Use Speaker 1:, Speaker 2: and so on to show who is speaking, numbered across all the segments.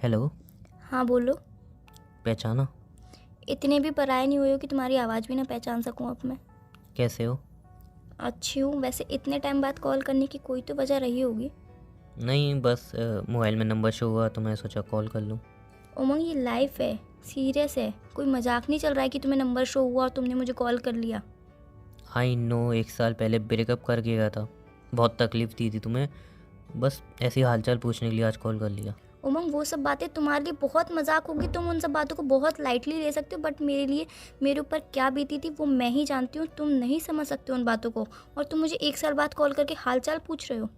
Speaker 1: Hello.
Speaker 2: हाँ बोलो।
Speaker 1: पहचाना?
Speaker 2: इतने भी पराये नहीं हुए हो कि तुम्हारी आवाज़ भी ना पहचान सकूं अब मैं।
Speaker 1: कैसे हो?
Speaker 2: अच्छी हूँ। वैसे इतने टाइम बाद कॉल करने की कोई तो वजह रही होगी।
Speaker 1: नहीं, बस मोबाइल में नंबर शो हुआ तो मैं सोचा कॉल कर लूँ।
Speaker 2: उमंग, ये लाइफ है, सीरियस है, कोई मजाक नहीं चल रहा है कि तुम्हें नंबर शो हुआ और तुमने मुझे कॉल कर लिया।
Speaker 1: आई नो, 1 साल पहले ब्रेकअप करके गया था। बहुत तकलीफ़ दी थी तुम्हें। बस ऐसी हालचाल पूछने के लिए आज कॉल कर लिया।
Speaker 2: उमंग, वो सब बातें तुम्हारे लिए बहुत मजाक होगी, तुम उन सब बातों को बहुत लाइटली ले सकते हो, बट मेरे लिए मेरे ऊपर क्या बीती थी वो मैं ही जानती हूँ। तुम नहीं समझ सकते उन बातों को, और तुम मुझे 1 साल बाद कॉल करके हालचाल पूछ रहे हो।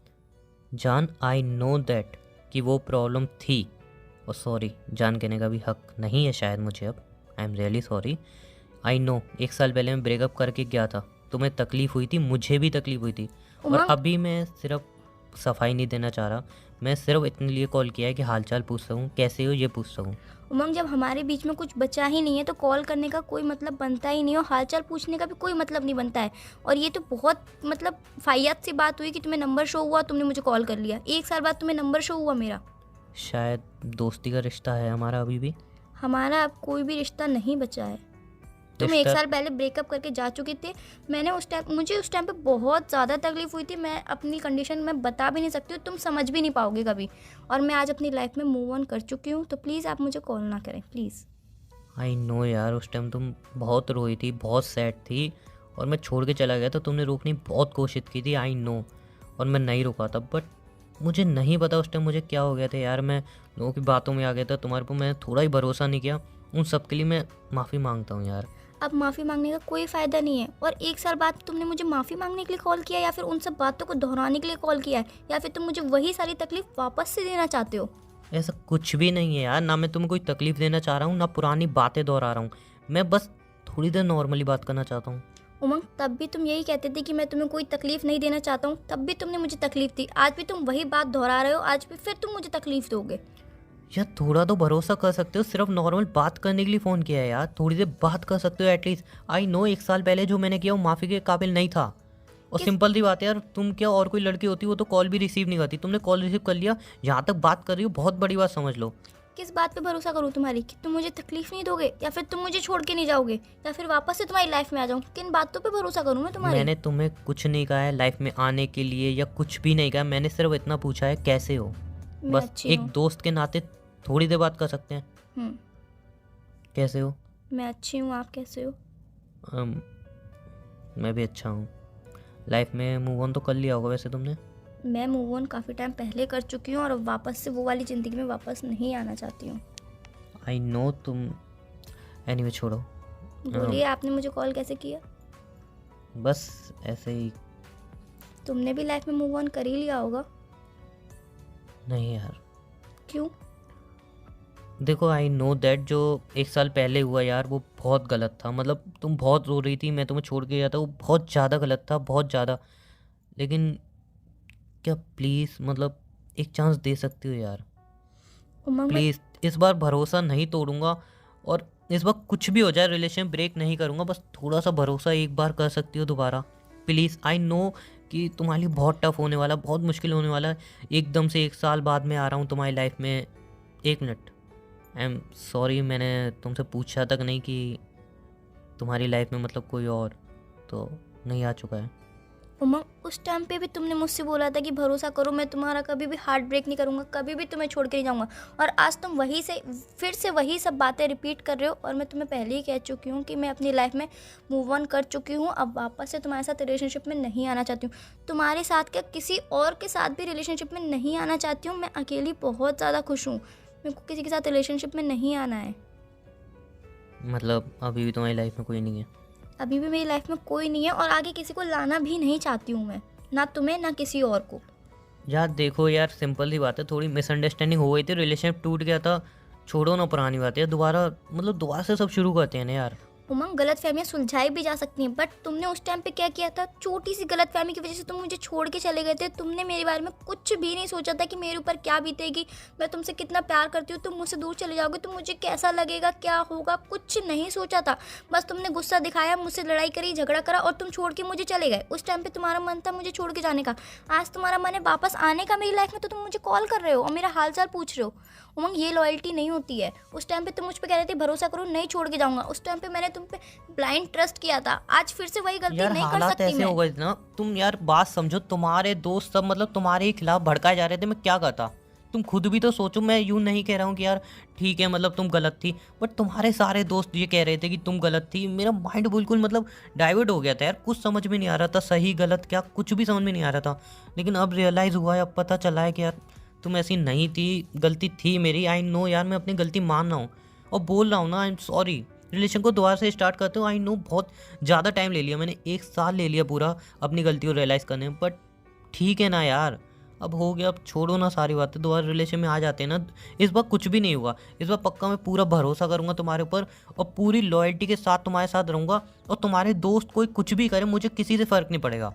Speaker 1: जान, आई नो दैट कि वो प्रॉब्लम थी। और सॉरी जान कहने का भी हक नहीं है शायद मुझे अब। I am really sorry. I know 1 साल पहले मैं ब्रेकअप करके गया था। तुम्हें तकलीफ़ हुई थी, मुझे भी तकलीफ़ हुई थी। और
Speaker 2: उमंग,
Speaker 1: अभी मैं सिर्फ सफाई नहीं देना चाह रहा। मैं सिर्फ इतने लिए कॉल किया है कि हालचाल पूछ सकूँ, कैसे हो ये पूछ सकूँ।
Speaker 2: उमंग, जब हमारे बीच में कुछ बचा ही नहीं है तो कॉल करने का कोई मतलब बनता ही नहीं, और हालचाल पूछने का भी कोई मतलब नहीं बनता है। और ये तो बहुत मतलब फायत सी बात हुई कि तुम्हें नंबर शो हुआ, तुमने मुझे कॉल कर लिया। 1 साल बाद तुम्हें नंबर शो हुआ मेरा।
Speaker 1: शायद दोस्ती का रिश्ता है हमारा अभी भी।
Speaker 2: हमारा अब कोई भी रिश्ता नहीं बचा है। तुम एक
Speaker 1: रिश्ता।
Speaker 2: साल पहले ब्रेकअप करके जा चुके थे। मुझे उस टाइम पे बहुत ज़्यादा तकलीफ हुई थी। मैं अपनी कंडीशन में बता भी नहीं सकती हूँ, तुम समझ भी नहीं पाओगे कभी। और मैं आज अपनी लाइफ में मूव ऑन कर चुकी हूँ, तो प्लीज़ आप मुझे कॉल ना करें प्लीज़।
Speaker 1: आई नो यार, उस टाइम तुम बहुत रोई थी, बहुत सैड थी। और मैं छोड़ के चला गया तो तुमने रोकने की बहुत कोशिश की थी, आई नो। और मैं नहीं रुका था, बट मुझे नहीं पता उस टाइम मुझे क्या हो गया था यार। मैं लोगों की बातों में आ गया था, तुम्हारे पर मैं थोड़ा ही भरोसा नहीं किया। उन सब के लिए मैं माफ़ी मांगता हूँ यार।
Speaker 2: अब माफ़ी मांगने का कोई फ़ायदा नहीं है। और 1 साल बाद तुमने मुझे माफ़ी मांगने के लिए कॉल किया, या फिर उन सब बातों को दोहराने के लिए कॉल किया है, या फिर तुम मुझे वही सारी तकलीफ वापस से देना चाहते हो?
Speaker 1: ऐसा कुछ भी नहीं है यार, ना मैं तुम्हें कोई तकलीफ़ देना चाह रहा हूँ, ना पुरानी बातें दोहरा रहा हूँ। मैं बस थोड़ी देर नॉर्मली बात करना चाहता हूँ।
Speaker 2: उमंग, तब भी तुम यही कहते थे कि मैं तुम्हें कोई तकलीफ़ नहीं देना चाहता हूँ, तब भी तुमने मुझे तकलीफ़ दी। आज भी तुम वही बात दोहरा रहे हो, आज भी फिर तुम मुझे तकलीफ़ दोगे।
Speaker 1: यार थोड़ा तो भरोसा कर सकते हो, सिर्फ नॉर्मल बात करने के लिए फ़ोन किया है यार, थोड़ी देर बात कर सकते हो एटलीस्ट। आई नो 1 साल पहले जो मैंने किया वो माफ़ी के काबिल नहीं था। और
Speaker 2: किस
Speaker 1: सिंपल सी बात है यार, तुम क्या और कोई लड़की होती वो तो कॉल भी रिसीव नहीं करती, तुमने कॉल रिसीव कर लिया। यहाँ तक बात कर रही हो, बहुत बड़ी बात समझ लो।
Speaker 2: किस बात पे भरोसा करूँ तुम्हारी, कि तुम मुझे तकलीफ़ नहीं दोगे, या फिर तुम मुझे छोड़ के नहीं जाओगे, या फिर वापस से तुम्हारी लाइफ में आ जाऊँ? किन बातों पे भरोसा करूँ मैं तुम्हारी?
Speaker 1: मैंने तुम्हें कुछ नहीं कहा है लाइफ में आने के लिए, या कुछ भी नहीं कहा। मैंने सिर्फ इतना पूछा है कैसे हो।
Speaker 2: मैं
Speaker 1: बस
Speaker 2: अच्छी
Speaker 1: एक
Speaker 2: हूँ।
Speaker 1: दोस्त के नाते थोड़ी देर बात कर सकते हैं।
Speaker 2: हम्म,
Speaker 1: कैसे हो?
Speaker 2: मैं अच्छी हूँ, आप कैसे हो?
Speaker 1: अम, मैं भी अच्छा हूँ। लाइफ में मूव ऑन तो कर लिया होगा वैसे तुमने।
Speaker 2: मैं मूव ऑन काफ़ी टाइम पहले कर चुकी हूँ, और अब वापस से वो वाली ज़िंदगी में वापस नहीं आना चाहती हूँ।
Speaker 1: आई नो तुम। एनीवे छोड़ो।
Speaker 2: बोलिए, आपने मुझे कॉल कैसे किया?
Speaker 1: बस ऐसे ही।
Speaker 2: तुमने भी लाइफ में मूव ऑन कर ही लिया होगा।
Speaker 1: नहीं यार,
Speaker 2: क्यों?
Speaker 1: देखो आई नो दैट जो 1 साल पहले हुआ यार वो बहुत गलत था। मतलब तुम बहुत रो रही थी, मैं तुम्हें छोड़ के गया था, वो बहुत ज़्यादा गलत था, बहुत ज़्यादा। लेकिन क्या प्लीज़ मतलब एक चांस दे सकती हो यार?
Speaker 2: उमंग, मैं
Speaker 1: प्लीज़ इस बार भरोसा नहीं तोड़ूंगा। और इस बार कुछ भी हो जाए रिलेशन ब्रेक नहीं करूंगा। बस थोड़ा सा भरोसा एक बार कर सकती हो दोबारा? प्लीज़। आई नो कि तुम्हारे लिए बहुत टफ होने वाला, बहुत मुश्किल होने वाला है। एकदम से 1 साल बाद में आ रहा हूँ तुम्हारी लाइफ में। 1 मिनट। आई एम सॉरी, मैंने तुमसे पूछा तक नहीं कि तुम्हारी लाइफ में मतलब कोई और तो नहीं आ चुका है।
Speaker 2: उमंग, उस टाइम पे भी तुमने मुझसे बोला था कि भरोसा करो, मैं तुम्हारा कभी भी हार्ट ब्रेक नहीं करूँगा, कभी भी तुम्हें छोड़ के नहीं जाऊँगा। और आज तुम वही से फिर से वही सब बातें रिपीट कर रहे हो। और मैं तुम्हें पहले ही कह चुकी हूँ कि मैं अपनी लाइफ में मूव ऑन कर चुकी हूँ, अब वापस से तुम्हारे साथ रिलेशनशिप में नहीं आना चाहती हूँ। तुम्हारे साथ क्या, किसी और के साथ भी रिलेशनशिप में नहीं आना चाहती हूँ। मैं अकेली बहुत ज़्यादा खुश हूँ, मेरे को किसी के साथ रिलेशनशिप में नहीं आना है।
Speaker 1: मतलब अभी भी तुम्हारी लाइफ में कोई नहीं है?
Speaker 2: अभी भी मेरी लाइफ में कोई नहीं है, और आगे किसी को लाना भी नहीं चाहती हूँ मैं, ना तुम्हें ना किसी और को।
Speaker 1: यार देखो यार, सिंपल सी बात है, थोड़ी मिसअंडरस्टैंडिंग हो गई थी, रिलेशनशिप टूट गया था। छोड़ो ना पुरानी बात है, दोबारा मतलब दोबारा से सब शुरू करते हैं ना यार।
Speaker 2: उमंग, गलतफहमियां सुलझाई भी जा सकती हैं, बट तुमने उस टाइम पे क्या किया था? छोटी सी गलतफहमी की वजह से तुम मुझे छोड़ के चले गए थे। तुमने मेरे बारे में कुछ भी नहीं सोचा था कि मेरे ऊपर क्या बीतेगी, मैं तुमसे कितना प्यार करती हूँ, तुम मुझसे दूर चले जाओगे तो मुझे कैसा लगेगा, क्या होगा, कुछ नहीं सोचा था। बस तुमने गुस्सा दिखाया, मुझसे लड़ाई करी, झगड़ा करा और तुम छोड़ के मुझे चले गए। उस टाइम पे तुम्हारा मन था मुझे छोड़ के जाने का। आज तुम्हारा मन है वापस आने का मेरी लाइफ में, तो तुम मुझे कॉल कर रहे हो और मेरा हाल चाल पूछ रहे हो। उमंग, ये लॉयल्टी नहीं होती है। उस टाइम पे तुम मुझ पे कह रहे थे भरोसा करो, नहीं छोड़ के जाऊंगा। उस टाइम पे मैंने तुम पे ब्लाइंड ट्रस्ट किया था। आज फिर से वही गलती
Speaker 1: यार
Speaker 2: नहीं कर
Speaker 1: हालात
Speaker 2: सकती
Speaker 1: ऐसे हो
Speaker 2: मैं।
Speaker 1: गए थे ना, तुम यार बात समझो, तुम्हारे दोस्त सब मतलब तुम्हारे ही खिलाफ भड़काए जा रहे थे, मैं क्या करता? तुम खुद भी तो सोचो, मैं यूं नहीं कह रहा हूँ कि यार ठीक है मतलब तुम गलत थी, बट तुम्हारे सारे दोस्त ये कह रहे थे कि तुम गलत थी। मेरा माइंड बिल्कुल मतलब डाइवर्ट हो गया था यार, कुछ समझ में नहीं आ रहा था, सही गलत क्या कुछ भी समझ में नहीं आ रहा था। लेकिन अब रियलाइज़ हुआ है, अब पता चला है कि यार तुम ऐसी नहीं थी, गलती थी मेरी। आई नो यार, मैं अपनी गलती मान रहा हूँ और बोल रहा हूँ ना, आई एम सॉरी। रिलेशन को दोबारा से स्टार्ट करते हो, आई नो बहुत ज़्यादा टाइम ले लिया मैंने, 1 साल ले लिया पूरा अपनी गलती को रियलाइज़ करने में, बट ठीक है ना यार, अब हो गया, अब छोड़ो ना सारी बातें, दोबारा रिलेशन में आ जाते हैं ना। इस बार कुछ भी नहीं हुआ, इस बार पक्का मैं पूरा भरोसा करूंगा तुम्हारे ऊपर और पूरी लॉयल्टी के साथ तुम्हारे साथ रहूंगा। और तुम्हारे दोस्त कोई कुछ भी करे, मुझे किसी से फ़र्क नहीं पड़ेगा।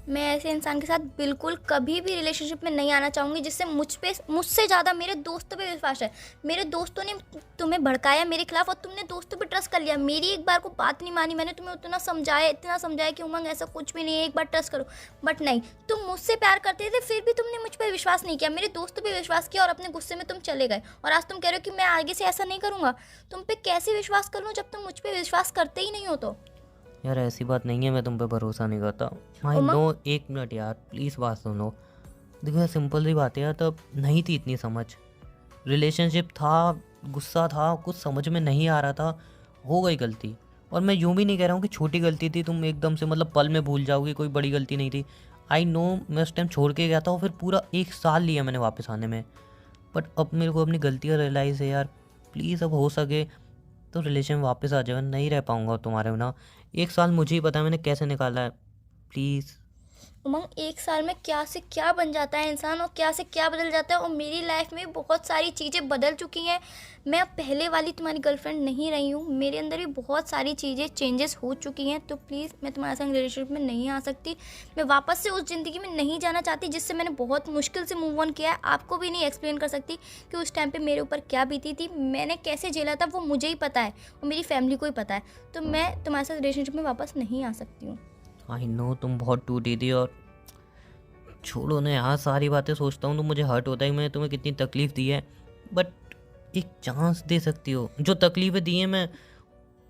Speaker 2: मैं ऐसे इंसान के साथ बिल्कुल कभी भी रिलेशनशिप में नहीं आना चाहूँगी जिससे मुझसे ज़्यादा मेरे दोस्तों पे विश्वास है। मेरे दोस्तों ने तुम्हें भड़काया मेरे खिलाफ और तुमने दोस्तों पे ट्रस्ट कर लिया। मेरी एक बार को बात नहीं मानी। मैंने तुम्हें उतना समझाया, इतना समझाया कि उमंग ऐसा कुछ भी नहीं है, एक बार ट्रस्ट करो, बट नहीं, तुम मुझसे प्यार करते थे फिर भी तुमने मुझ पर विश्वास नहीं किया, मेरे दोस्तों पर विश्वास किया और अपने गुस्से में तुम चले गए। और आज तुम कह रहे हो कि मैं आगे से ऐसा नहीं करूँगा। तुम पे कैसे विश्वास कर लूँ जब तुम मुझ पर विश्वास करते ही नहीं हो? तो
Speaker 1: यार ऐसी बात नहीं है, मैं तुम पे भरोसा नहीं करता। आई
Speaker 2: उमंग,
Speaker 1: नो, 1 मिनट यार प्लीज़ बात सुनो। देखो यार, सिंपल सी बात है यार, तब नहीं थी इतनी समझ, रिलेशनशिप था, गुस्सा था, कुछ समझ में नहीं आ रहा था, हो गई गलती। और मैं यूं भी नहीं कह रहा हूँ कि छोटी गलती थी, तुम एकदम से मतलब पल में भूल जाओगी, कोई बड़ी गलती नहीं थी। आई नो, मैं उस टाइम छोड़ के गया था और फिर पूरा 1 साल लिया मैंने वापस आने में, बट अब मेरे को अपनी गलती का रियलाइज़ है यार। प्लीज़ अब हो सके तो रिलेशन में वापस आ जाओ, नहीं रह पाऊँगा तुम्हारे बिना। 1 साल मुझे ही पता है मैंने कैसे निकाला है, प्लीज़।
Speaker 2: उमंग, 1 साल में क्या से क्या बन जाता है इंसान और क्या से क्या बदल जाता है। और मेरी लाइफ में बहुत सारी चीज़ें बदल चुकी हैं। मैं अब पहले वाली तुम्हारी गर्लफ्रेंड नहीं रही हूँ। मेरे अंदर भी बहुत सारी चीज़ें चेंजेस हो चुकी हैं। तो प्लीज़, मैं तुम्हारे संग रिलेशनशिप में नहीं आ सकती। मैं वापस से उस ज़िंदगी में नहीं जाना चाहती जिससे मैंने बहुत मुश्किल से मूव ऑन किया है। आपको भी नहीं एक्सप्लेन कर सकती कि उस टाइम पे मेरे ऊपर क्या बीती थी, मैंने कैसे झेला था, वो मुझे ही पता है और मेरी फैमिली को ही पता है। तो मैं तुम्हारे साथ रिलेशनशिप में वापस नहीं आ सकती हूँ।
Speaker 1: आई नो तुम बहुत टूटी थी, और छोड़ो ना यार, सारी बातें सोचता हूँ तो मुझे हर्ट होता है कि मैंने तुम्हें कितनी तकलीफ़ दी है, बट एक चांस दे सकती हो। जो तकलीफ़ें दी हैं, मैं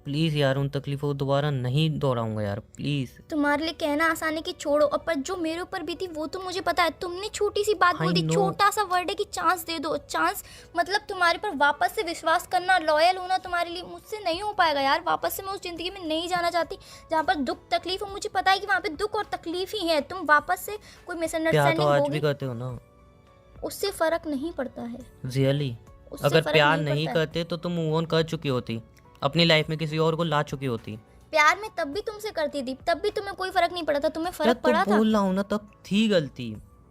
Speaker 1: प्लीज़ यार उन तकलीफ़ों को दोबारा नहीं दोहराऊंगा यार, प्लीज़।
Speaker 2: तुम्हारे लिए कहना आसान है कि छोड़ो, और पर जो मेरे ऊपर भी थी वो तो मुझे पता है। तुमने छोटी सी बात
Speaker 1: आई
Speaker 2: बोल दी,
Speaker 1: नो।
Speaker 2: छोटा सा वर्ड है कि चांस दे दो। चांस मतलब तुम्हारे पर वापस से विश्वास करना, लॉयल होना तुम्हारे लिए मुझसे नहीं हो पाएगा यार। वापस से मैं उस ज़िंदगी में नहीं जाना चाहती जहाँ पर दुख तकलीफ हो। मुझे पता है कि वहाँ पे दुख और तकलीफ ही है। तुम वापस से कोई
Speaker 1: प्यार तो
Speaker 2: मिसअंडरस्टैंडिंग
Speaker 1: आज भी
Speaker 2: होगी,
Speaker 1: करते हो ना?
Speaker 2: उससे फ़र्क नहीं पड़ता है।
Speaker 1: रियली?
Speaker 2: उससे
Speaker 1: अगर
Speaker 2: फ़र्क
Speaker 1: प्यार
Speaker 2: नहीं
Speaker 1: नहीं
Speaker 2: पड़ता है।
Speaker 1: करते तो तुम मूव ऑन कर चुकी होती, अपनी लाइफ में किसी और को ला चुकी होती।
Speaker 2: प्यार में तब भी तुमसे करती थी, तब भी तुम्हें कोई फ़र्क नहीं पड़ा था। तुम्हें
Speaker 1: यार
Speaker 2: फ़र्क
Speaker 1: तो
Speaker 2: पड़ा था।
Speaker 1: बोल रहा हूँ ना, तब थी गलती।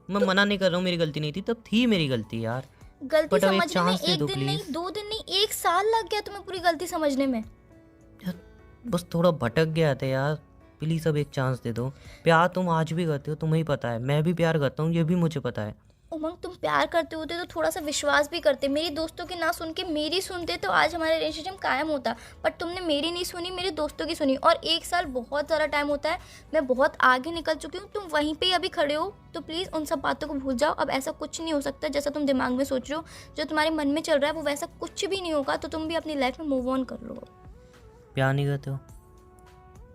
Speaker 1: मैं मना नहीं कर रहा हूँ मेरी गलती नहीं थी, तब थी मेरी गलती यार।
Speaker 2: गलती
Speaker 1: बट अब एक
Speaker 2: समझने में
Speaker 1: चांस दे
Speaker 2: एक
Speaker 1: दो
Speaker 2: दिन नहीं,
Speaker 1: प्लीज़।
Speaker 2: 2 दिन नहीं, 1 साल लग गया तुम्हें पूरी गलती समझने में।
Speaker 1: यार बस थोड़ा भटक गया था यार, प्लीज़ अब एक चांस दे दो। प्यार तुम आज भी करते हो, तुम्हें ही पता है, मैं भी प्यार करता हूँ, ये भी मुझे पता है।
Speaker 2: उमंग, तुम प्यार करते होते तो थोड़ा सा विश्वास भी करते। मेरी दोस्तों की ना सुन के मेरी सुनते तो आज हमारा रिलेशनशिप कायम होता। बट तुमने मेरी नहीं सुनी, मेरे दोस्तों की सुनी। और 1 साल बहुत ज़्यादा टाइम होता है। मैं बहुत आगे निकल चुकी हूँ, तुम वहीं पे अभी खड़े हो। तो प्लीज़ उन सब बातों को भूल जाओ। अब ऐसा कुछ नहीं हो सकता जैसा तुम दिमाग में सोच रहे हो। जो तुम्हारे मन में चल रहा है वो वैसा कुछ भी नहीं होगा। तो तुम भी अपनी लाइफ में मूव ऑन कर लो।
Speaker 1: प्यार नहीं करते हो?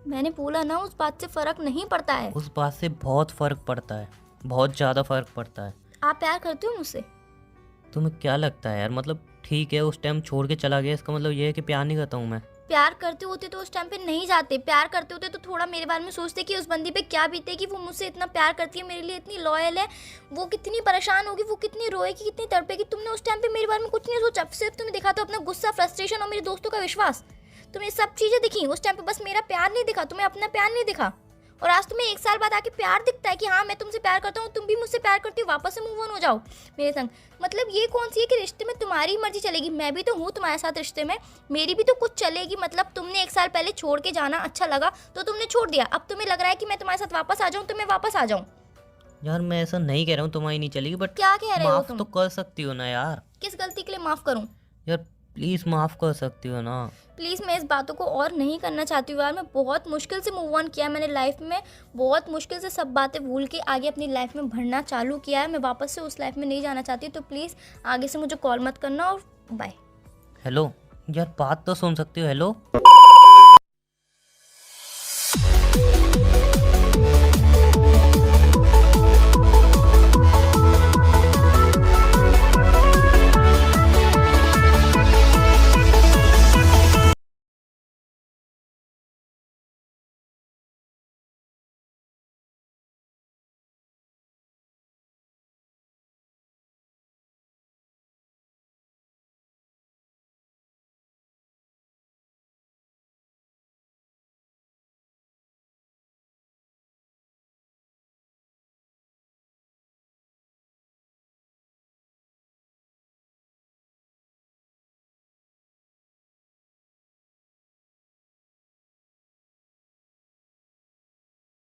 Speaker 2: मैंने बोला ना, उस बात से फ़र्क नहीं पड़ता है।
Speaker 1: उस बात से बहुत फ़र्क पड़ता है, बहुत ज़्यादा फ़र्क पड़ता है।
Speaker 2: आप प्यार करते हो मुझसे?
Speaker 1: तुम्हें क्या लगता है यार, मतलब ठीक है उस टाइम छोड़ के चला गया, इसका मतलब ये है कि प्यार नहीं करता हूँ मैं?
Speaker 2: प्यार करते होते तो उस टाइम पे नहीं जाते। प्यार करते होते तो थोड़ा मेरे बारे में सोचते कि उस बंदी पे क्या बीते, कि वो मुझसे इतना प्यार करती है, मेरे लिए इतनी लॉयल है, वो कितनी परेशान होगी, वो कितनी रोएगी, कितनी तड़पेगी। तुमने उस टाइम पे मेरे बारे में कुछ नहीं सोचा। सिर्फ तुम्हें दिखा तो अपना गुस्सा, फ्रस्ट्रेशन और मेरे दोस्तों का विश्वास। तुम्हें सब चीज़ें दिखी उस टाइम पे, बस मेरा प्यार नहीं दिखा, तुम्हें अपना प्यार नहीं दिखा। और आज तुम्हें 1 साल बाद आके प्यार दिखता है कि हाँ मैं तुमसे प्यार करता हूँ, तुम भी मुझसे प्यार करती हो, वापस से मूव ऑन हो जाओ मेरे संग। मतलब ये कौन सी है कि रिश्ते में तुम्हारी मर्जी चलेगी? मैं भी तो हूँ तुम्हारे साथ रिश्ते में, मेरी भी तो कुछ चलेगी। मतलब तुमने 1 साल पहले छोड़ के जाना अच्छा लगा तो तुमने छोड़ दिया, अब तुम्हें लग रहा है कि मैं तुम्हारे साथ वापस आ जाऊँ तो मैं वापस आ जाऊँ।
Speaker 1: यार मैं ऐसा नहीं कह रहा हूँ तुम्हारी नहीं चलेगी, बट
Speaker 2: क्या कह रहे हो
Speaker 1: माफ
Speaker 2: तुम?
Speaker 1: तो कर सकती हो ना यार।
Speaker 2: किस गलती के लिए माफ़ करूँ?
Speaker 1: यार प्लीज माफ कर सकती हो ना।
Speaker 2: प्लीज़ मैं इस बातों को और नहीं करना चाहती हूँ यार। मैं बहुत मुश्किल से मूव ऑन किया है मैंने लाइफ में, बहुत मुश्किल से सब बातें भूल के आगे अपनी लाइफ में बढ़ना चालू किया है। मैं वापस से उस लाइफ में नहीं जाना चाहती, तो प्लीज़ आगे से मुझे कॉल मत करना और बाय।
Speaker 1: हेलो यार, बात तो सुन सकती हो। हेलो